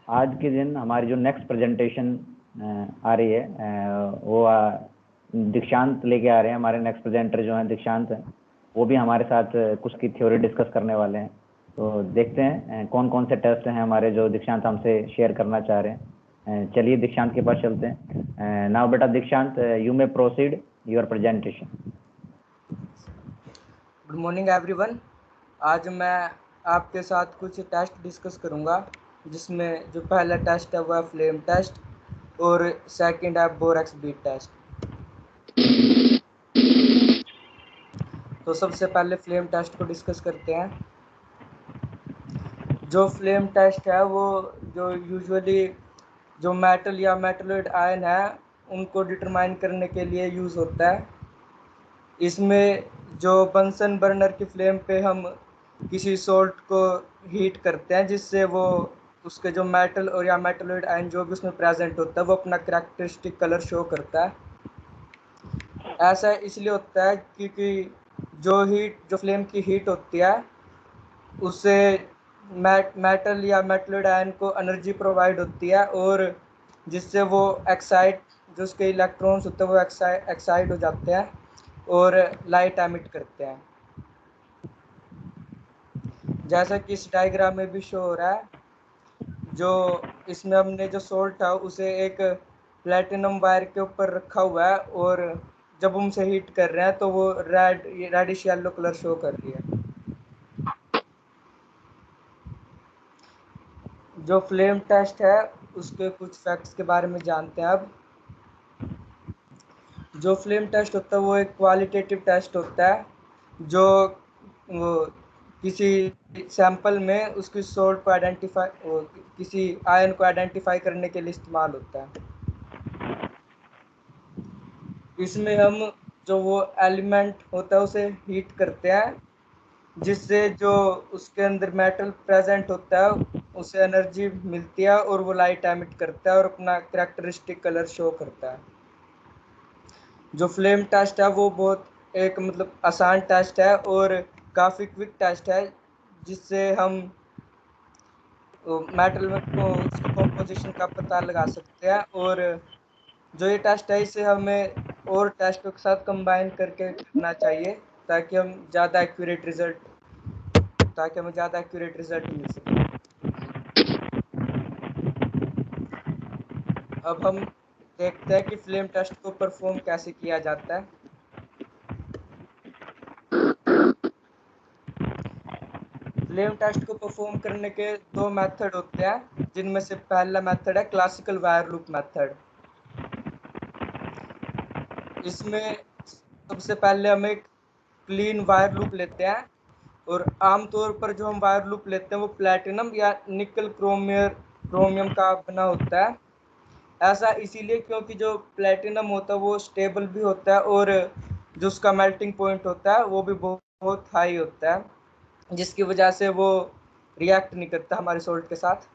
आज के दिन हमारी जो नेक्स्ट प्रेजेंटेशन आ रही है वो दीक्षांत लेके आ रहे हैं। हमारे नेक्स्ट प्रेजेंटर जो हैं दीक्षांत हैं, वो भी हमारे साथ कुछ की थ्योरी डिस्कस करने वाले हैं। तो देखते हैं कौन कौन से टेस्ट हैं हमारे जो दीक्षांत हमसे शेयर करना चाह रहे हैं। चलिए दीक्षांत के पास चलते हैं। नाउ बेटा दीक्षांत, you may proceed your presentation. Good morning everyone. आज मैं आपके साथ कुछ टेस्ट डिस्कस करूंगा, जिसमें जो पहला टेस्ट है वह फ्लेम टेस्ट और सेकंड है बोरेक्स बीट टेस्ट। तो सबसे पहले फ्लेम टेस्ट को डिस्कस करते हैं। जो फ्लेम टेस्ट है वो जो यूजुअली जो मेटल या मेटलोइड आयन है उनको डिटरमाइन करने के लिए यूज़ होता है। इसमें जो बंसन बर्नर की फ्लेम पे हम किसी सॉल्ट को हीट करते हैं, जिससे वो उसके जो मेटल और या मेटलोइड आयन जो भी उसमें प्रेजेंट होता है वो अपना कैरेक्टरिस्टिक कलर शो करता है। ऐसा इसलिए होता है क्योंकि जो फ्लेम की हीट होती है उससे मेटल या मेटलोइड आयन को एनर्जी प्रोवाइड होती है, और जिससे वो एक्साइट जो उसके इलेक्ट्रॉन्स होते हैं वो एक्साइट हो जाते हैं और लाइट एमिट करते हैं। जैसा कि इस डायग्राम में भी शो हो रहा है, जो इसमें हमने जो सोल्ट है उसे एक प्लेटिनम वायर के ऊपर रखा हुआ है, और जब हम उसे हीट कर रहे हैं तो वो रेडिश येलो कलर शो कर रही है। जो फ्लेम टेस्ट है उसके कुछ फैक्ट्स के बारे में जानते हैं अब। जो फ्लेम टेस्ट होता है वो एक क्वालिटेटिव टेस्ट होता है, जो वो किसी सैंपल में उसकी सोल्ट को किसी आयन को आइडेंटिफाई करने के लिए इस्तेमाल होता है। इसमें हम जो वो एलिमेंट होता है उसे हीट करते हैं, जिससे जो उसके अंदर मेटल प्रेजेंट होता है उसे एनर्जी मिलती है और वो लाइट एमिट करता है और अपना कैरेक्टरिस्टिक कलर शो करता है। जो फ्लेम टेस्ट है वो बहुत एक आसान टेस्ट है और काफ़ी क्विक टेस्ट है, जिससे हम मेटल में उसकी कंपोजिशन का पता लगा सकते हैं। और जो ये टेस्ट है इसे हमें और टेस्टों के साथ कंबाइन करके करना चाहिए, ताकि हम ज़्यादा एक्यूरेट रिजल्ट मिल सके। अब हम देखते हैं कि फ्लेम टेस्ट को परफॉर्म कैसे किया जाता है। फ्लेम टेस्ट को परफॉर्म करने के दो मेथड होते हैं, जिनमें से पहला मेथड है क्लासिकल वायर लूप मेथड। इसमें सबसे पहले हम एक क्लीन वायर लूप लेते हैं, और आमतौर पर जो हम वायर लूप लेते हैं वो प्लैटिनम या निकल क्रोमियम का बना होता है। ऐसा इसीलिए क्योंकि जो प्लैटिनम होता है वो स्टेबल भी होता है, और जो उसका मेल्टिंग पॉइंट होता है वो भी बहुत हाई होता है, जिसकी वजह से वो रिएक्ट नहीं करता हमारे सोल्ट के साथ।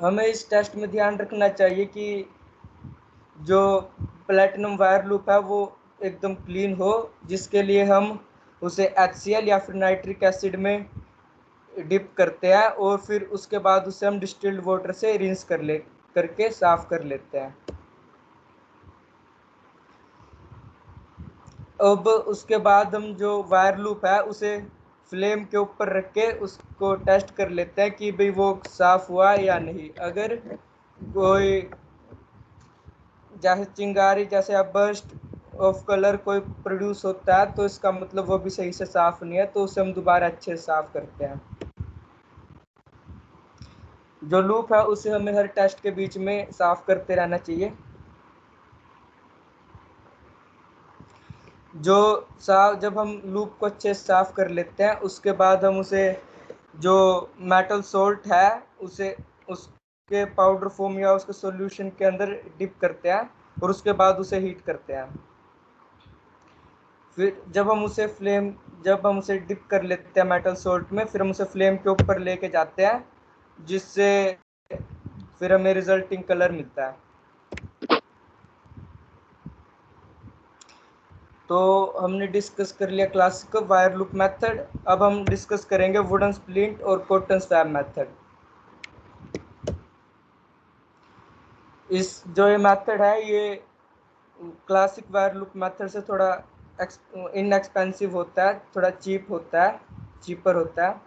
हमें इस टेस्ट में ध्यान रखना चाहिए कि जो प्लैटिनम वायर लूप है वो एकदम क्लीन हो, जिसके लिए हम उसे HCl या फिर नाइट्रिक एसिड में डिप करते हैं, और फिर उसके बाद उसे हम डिस्टिल्ड वाटर से रिंस करके साफ कर लेते हैं। अब उसके बाद हम जो वायर लूप है उसे फ्लेम के ऊपर रख के उसको टेस्ट कर लेते हैं कि भाई वो साफ हुआ या नहीं। अगर कोई जैसे चिंगारी जैसे बर्स्ट ऑफ कलर कोई प्रोड्यूस होता है तो इसका मतलब वो भी सही से साफ नहीं है, तो उसे हम दोबारा अच्छे से साफ करते हैं। जो लूप है उसे हमें हर टेस्ट के बीच में साफ करते रहना चाहिए। जब हम लूप को अच्छे से साफ कर लेते हैं उसके बाद हम उसे जो मेटल सोल्ट है उसे उसके पाउडर फॉर्म या उसके सॉल्यूशन के अंदर डिप करते हैं, और उसके बाद उसे हीट करते हैं। फिर जब हम उसे डिप कर लेते हैं मेटल सोल्ट में, फिर हम उसे फ्लेम के ऊपर लेके जाते हैं, जिससे फिर हमें रिजल्टिंग कलर मिलता है। तो हमने डिस्कस कर लिया क्लासिकल वायर लूप मेथड। अब हम डिस्कस करेंगे वुडन स्प्लिंट और कॉटन स्वैप मेथड। इस जो ये मेथड है ये क्लासिक वायर लूप मेथड से थोड़ा इनएक्सपेंसिव होता है, थोड़ा चीपर होता है।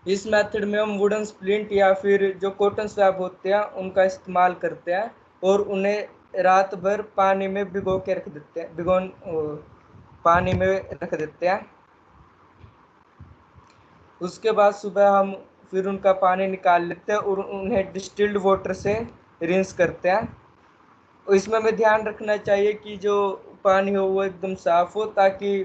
इस मेथड में हम वुडन स्प्लिंट या फिर जो कॉटन स्वैप होते हैं उनका इस्तेमाल करते हैं और उन्हें रात भर पानी में भिगो के रख देते हैं, पानी में रख देते हैं। उसके बाद सुबह हम फिर उनका पानी निकाल लेते हैं और उन्हें डिस्टिल्ड वाटर से रिंस करते हैं। इसमें हमें ध्यान रखना चाहिए कि जो पानी हो वो एकदम साफ हो, ताकि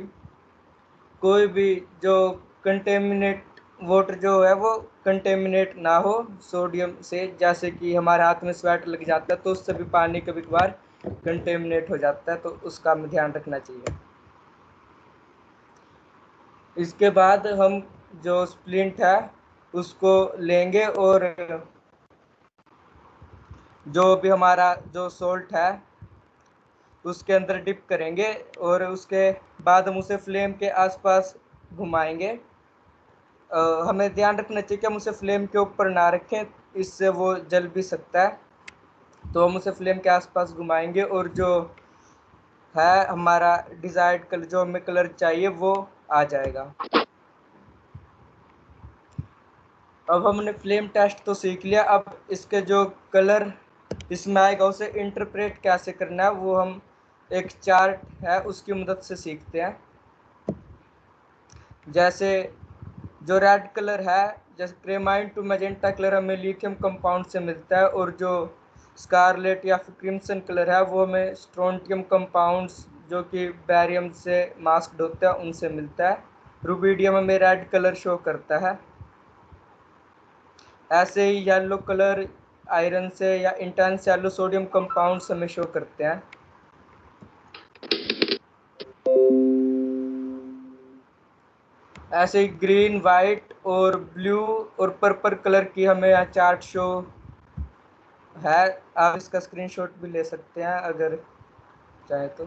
कोई भी जो कंटेमिनेट वाटर जो है वो कंटेमिनेट ना हो सोडियम से। जैसे कि हमारे हाथ में स्वेट लग जाता है तो उससे भी पानी कभी कभार कंटेमिनेट हो जाता है, तो उसका हमें ध्यान रखना चाहिए। इसके बाद हम जो स्प्लिंट है उसको लेंगे और जो भी हमारा जो सोल्ट है उसके अंदर डिप करेंगे और उसके बाद हम उसे फ्लेम के आसपास घुमाएंगे। हमें ध्यान रखना चाहिए कि हम उसे फ्लेम के ऊपर ना रखें, इससे वो जल भी सकता है। तो हम उसे फ्लेम के आसपास घुमाएंगे और जो है हमारा डिजायर्ड कलर, जो हमें कलर चाहिए वो आ जाएगा। अब हमने फ्लेम टेस्ट तो सीख लिया, अब इसके जो कलर इसमें आएगा उसे इंटरप्रेट कैसे करना है वो हम एक चार्ट है उसकी मदद से सीखते हैं। जैसे जो रेड कलर है, जैसे क्रेमाइन टू मैजेंटा कलर हमें लिथियम कंपाउंड से मिलता है और जो स्कारलेट या फिर क्रिम्सन कलर है वो हमें स्ट्रोंटियम कंपाउंड्स जो कि बैरियम से मास्क्ड होता है उनसे मिलता है। रुबीडियम हमें रेड कलर शो करता है। ऐसे ही येलो कलर आयरन से या इंटेंस येलो सोडियम कंपाउंड्स हमें शो करते हैं। ऐसे ही ग्रीन, वाइट और ब्लू और पर्पल कलर की हमें यहाँ चार्ट शो है। आप इसका स्क्रीनशॉट भी ले सकते हैं अगर चाहे तो।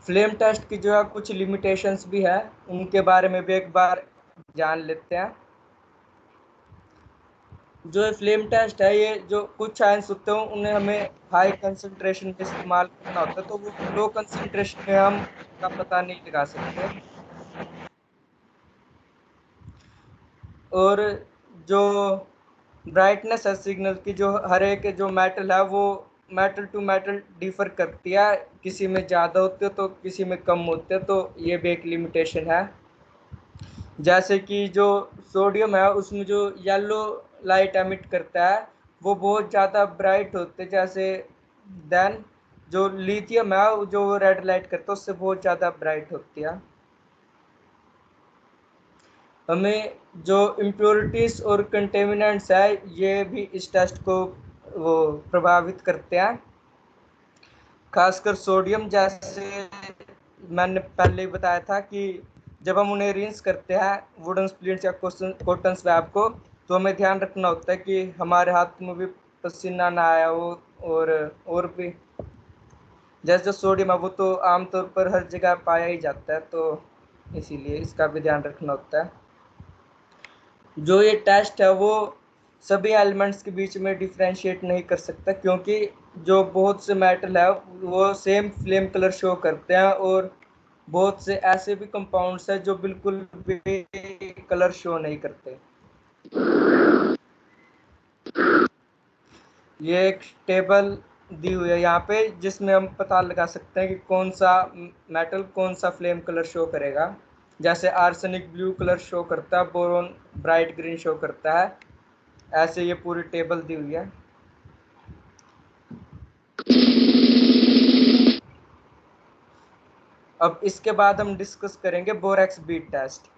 फ्लेम टेस्ट की जो है कुछ लिमिटेशंस भी है, उनके बारे में भी एक बार जान लेते हैं। जो फ्लेम टेस्ट है ये जो कुछ आयंस होते हैं उन्हें हमें हाई कंसंट्रेशन में इस्तेमाल करना होता है, तो वो लो कंसंट्रेशन में हम का पता नहीं लगा सकते। और जो ब्राइटनेस है सिग्नल की, जो हर एक जो मेटल है वो मेटल टू मेटल डिफर करती है, किसी में ज़्यादा होते हैं तो किसी में कम होते हैं, तो ये भी एक लिमिटेशन है। जैसे कि जो सोडियम है उसमें जो येलो लाइट एमिट करता है वो बहुत ज़्यादा ब्राइट होते हैं, जैसे देन जो लिथियम है जो रेड लाइट करता है उससे बहुत ज़्यादा ब्राइट होती है। हमें जो इम्प्योरिटीज और कंटेमिनेंट्स है ये भी इस टेस्ट को वो प्रभावित करते हैं, खासकर सोडियम। जैसे मैंने पहले ही बताया था कि जब हम उन्हें रिंस करते हैं वुडन स्प्लिंट्स या कॉटन स्वैप को, तो हमें ध्यान रखना होता है कि हमारे हाथ में भी पसीना ना आया हो। और भी जैसे जो सोडियम है वो तो आमतौर पर हर जगह पाया ही जाता है, तो इसीलिए इसका भी ध्यान रखना होता है। जो ये टेस्ट है वो सभी एलिमेंट्स के बीच में डिफ्रेंशिएट नहीं कर सकता, क्योंकि जो बहुत से मेटल है वो सेम फ्लेम कलर शो करते हैं और बहुत से ऐसे भी कंपाउंड्स हैं जो बिल्कुल भी कलर शो नहीं करते। ये एक टेबल दी हुई है यहाँ पे जिसमें हम पता लगा सकते हैं कि कौन सा मेटल कौन सा फ्लेम कलर शो करेगा। जैसे आर्सेनिक ब्लू कलर शो करता है, बोरोन ब्राइट ग्रीन शो करता है। ऐसे ये पूरी टेबल दी हुई है। अब इसके बाद हम डिस्कस करेंगे बोरेक्स बीट टेस्ट।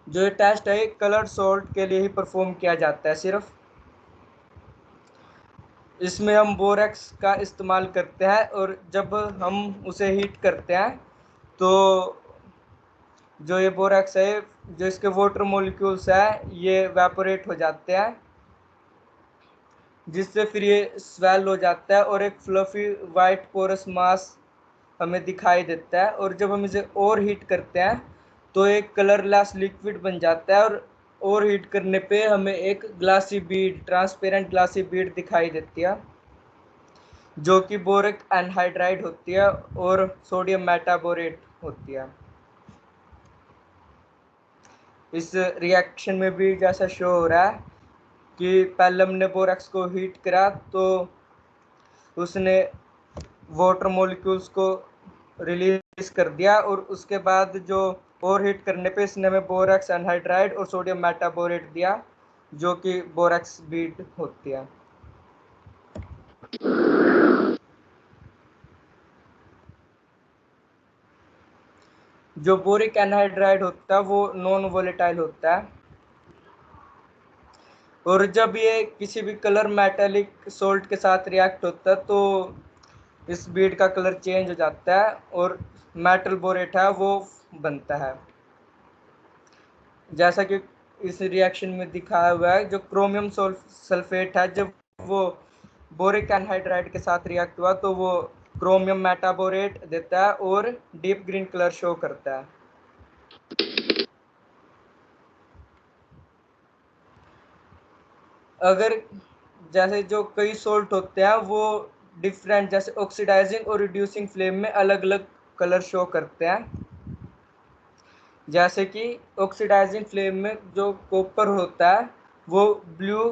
जो ये टेस्ट है कलर्ड सोल्ट के लिए ही परफॉर्म किया जाता है सिर्फ। इसमें हम बोरेक्स का इस्तेमाल करते हैं और जब हम उसे हीट करते हैं तो जो ये बोरेक्स है जो इसके वाटर मॉलिक्यूल्स है ये वेपोरेट हो जाते हैं, जिससे फिर ये स्वेल हो जाता है और एक फ्लफी वाइट पोरस मास हमें दिखाई देता है। और जब हम इसे और हीट करते हैं तो एक कलरलेस लिक्विड बन जाता है, और हीट करने पे हमें एक glassy bead, transparent glassy bead दिखाई देती है, जो कि बोरिक एनहाइड्राइड होती है और सोडियम मेटाबोरेट होती है। इस रिएक्शन में भी जैसा शो हो रहा है कि पहले हमने बोरेक्स को हीट करा तो उसने वाटर मॉलिक्यूल्स को रिलीज कर दिया, और उसके बाद जो और हीट करने पे इसने हमें बोरेक्स एनहाइड्राइड और सोडियम मेटाबोरेट दिया, जो कि बोरेक्स बीड होती है। जो बोरिक एनहाइड्राइड होता है वो नॉन वोलेटाइल होता है, और जब ये किसी भी कलर मेटालिक सोल्ट के साथ रिएक्ट होता है तो इस बीड का कलर चेंज हो जाता है और मेटल बोरेट है वो बनता है। जैसा कि इस रिएक्शन में दिखाया हुआ है, जो क्रोमियम सल्फेट है, जब वो बोरिक एनहाइड्राइड के साथ रिएक्ट हुआ तो वो क्रोमियम मेटाबोरेट देता है और डीप ग्रीन कलर शो करता है। अगर जैसे जो कई सोल्ट होते हैं वो डिफरेंट, जैसे ऑक्सीडाइजिंग और रिड्यूसिंग फ्लेम में अलग अलग कलर शो करते हैं। जैसे कि ऑक्सीडाइजिंग फ्लेम में जो कॉपर होता है वो ब्लू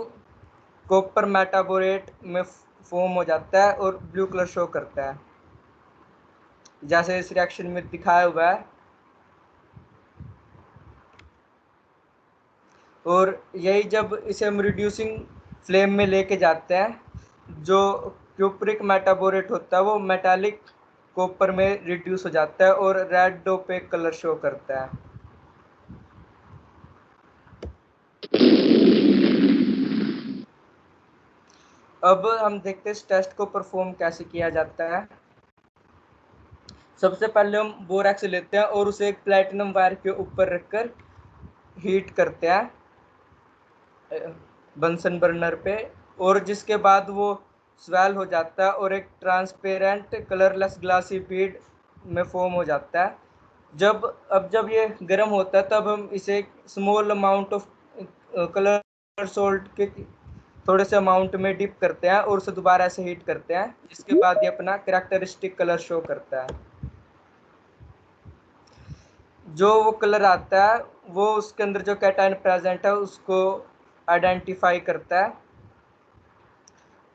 कॉपर मेटाबोरेट में फॉर्म हो जाता है और ब्लू कलर शो करता है, जैसे इस रिएक्शन में दिखाया हुआ है। और यही जब इसे हम रिड्यूसिंग फ्लेम में लेके जाते हैं, जो क्यूप्रिक मेटाबोरेट होता है वो मेटालिक कॉपर में रिड्यूस हो जाता है और रेड ओपेक कलर शो करता है। अब हम देखते हैं इस टेस्ट को परफॉर्म कैसे किया जाता है। सबसे पहले हम बोरेक्स लेते हैं और उसे एक प्लेटिनम वायर के ऊपर रखकर हीट करते हैं बंसन बर्नर पे, और जिसके बाद वो स्वेल हो जाता है और एक ट्रांसपेरेंट कलरलेस ग्लासी बीड में फॉर्म हो जाता है। जब ये गर्म होता है तब हम इसे small amount of colour salt के थोड़े से अमाउंट में डिप करते हैं और उसे दोबारा से हीट करते हैं, जिसके बाद ये अपना कैरेक्टरिस्टिक कलर शो करता है। जो वो कलर आता है वो उसके अंदर जो कैटायन प्रेजेंट है उसको आइडेंटिफाई करता है।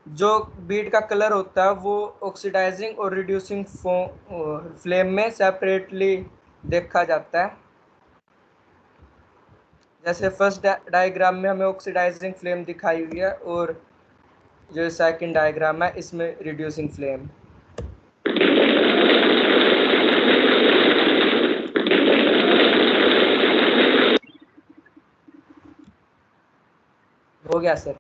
जो बीड का कलर होता है वो ऑक्सीडाइजिंग और रिड्यूसिंग फ्लेम में सेपरेटली देखा जाता है। जैसे फर्स्ट डायग्राम में हमें ऑक्सीडाइजिंग फ्लेम दिखाई हुई है और जो सेकंड डायग्राम है इसमें रिड्यूसिंग फ्लेम। हो गया सर।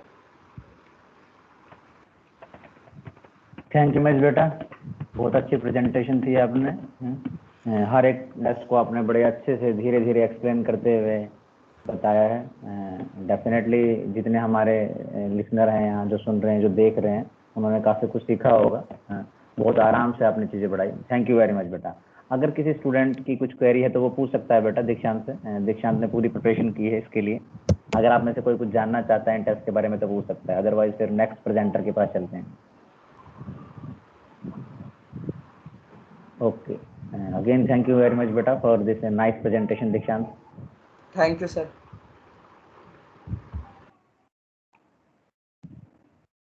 थैंक यू महेश बेटा, बहुत अच्छी प्रेजेंटेशन थी आपने। हर एक टेस्ट को आपने बड़े अच्छे से धीरे धीरे एक्सप्लेन करते हुए बताया है। डेफिनेटली जितने हमारे लिसनर हैं यहाँ जो सुन रहे हैं, जो देख रहे हैं, उन्होंने काफ़ी कुछ सीखा होगा। बहुत आराम से आपने चीज़ें पढ़ाई। थैंक यू वेरी मच बेटा। अगर किसी स्टूडेंट की कुछ क्वेरी है तो वो पूछ सकता है बेटा दीक्षांत से। दीक्षांत ने पूरी प्रिपरेशन की है इसके लिए। अगर आप में से कोई कुछ जानना चाहता है टेस्ट के बारे में तो पूछ सकता है, अदरवाइज फिर नेक्स्ट प्रेजेंटर के पास चलते हैं। Okay. Again, thank you very much, beta, for this nice presentation, Dikshant. Thank you sir.